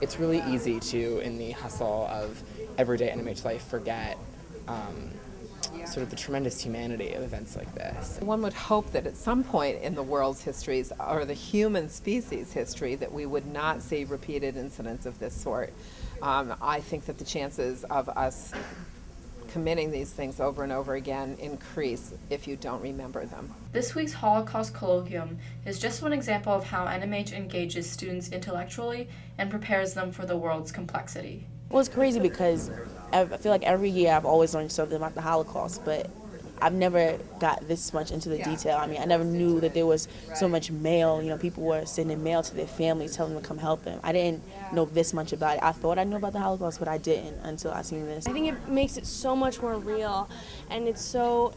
it's really easy to, in the hustle of everyday NMH life, forget sort of the tremendous humanity of events like this. One would hope that at some point in the world's histories, or the human species history, that we would not see repeated incidents of this sort. I think that the chances of us committing these things over and over again increase if you don't remember them. This week's Holocaust Colloquium is just one example of how NMH engages students intellectually and prepares them for the world's complexity. Well, it's crazy because I feel like every year I've always learned something about the Holocaust, but I've never got this much into the detail. I mean, I never knew that there was so much mail. You know, people were sending mail to their families, telling them to come help them. I didn't know this much about it. I thought I knew about the Holocaust, but I didn't until I seen this. I think it makes it so much more real, and it's so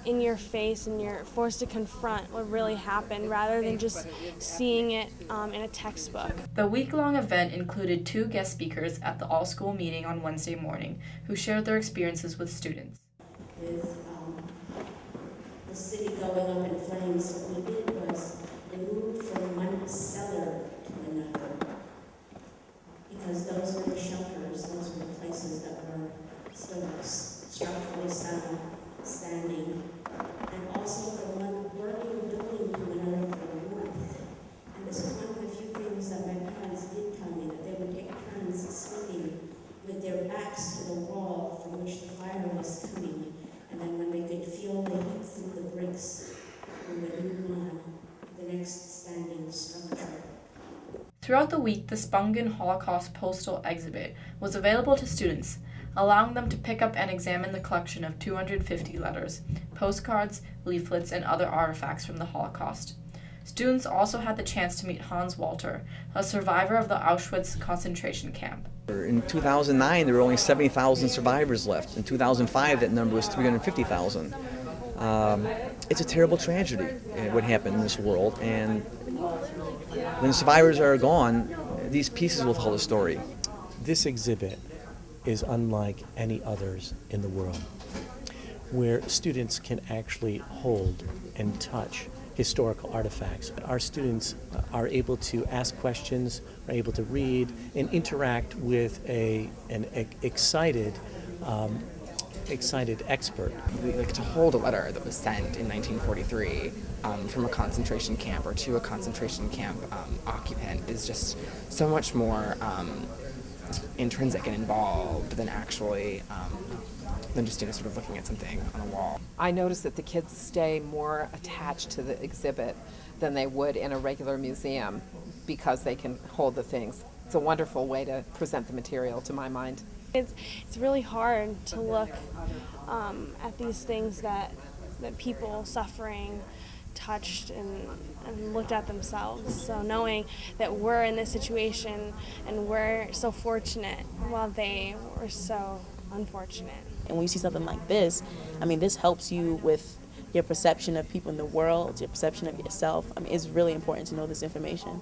in your face, and you're forced to confront what really happened rather than just seeing it in a textbook. The week-long event included 2 guest speakers at the all-school meeting on Wednesday morning who shared their experiences with students. With the city going up in flames, what we did was we moved from one cellar to another, because those were the shelters, those were the places that were still structurally sound, standing, and also from one burning building to another for warmth. And this was one of the few things that my parents did tell me, that they would take turns sleeping with their backs to the wall from which the fire was coming. And then when they could feel the heat through the bricks, we would move on to the next standing structure. Throughout the week, the Spungen Holocaust postal exhibit was available to students, allowing them to pick up and examine the collection of 250 letters, postcards, leaflets, and other artifacts from the Holocaust. Students also had the chance to meet Hans Walter, a survivor of the Auschwitz concentration camp. In 2009, there were only 70,000 survivors left. In 2005, that number was 350,000. It's a terrible tragedy, what happened in this world, and when the survivors are gone, these pieces will tell the story. This exhibit is unlike any others in the world, where students can actually hold and touch historical artifacts. Our students are able to ask questions, are able to read, and interact with an excited expert. Like, to hold a letter that was sent in 1943 from a concentration camp or to a concentration camp occupant is just so much more intrinsic and involved than actually than just sort of looking at something on a wall. I noticed that the kids stay more attached to the exhibit than they would in a regular museum because they can hold the things. It's a wonderful way to present the material, to my mind. It's really hard to look at these things that people suffering touched and looked at themselves. So knowing that we're in this situation and we're so fortunate while they were so unfortunate. And when you see something like this, I mean, this helps you with your perception of people in the world, your perception of yourself. I mean, it's really important to know this information.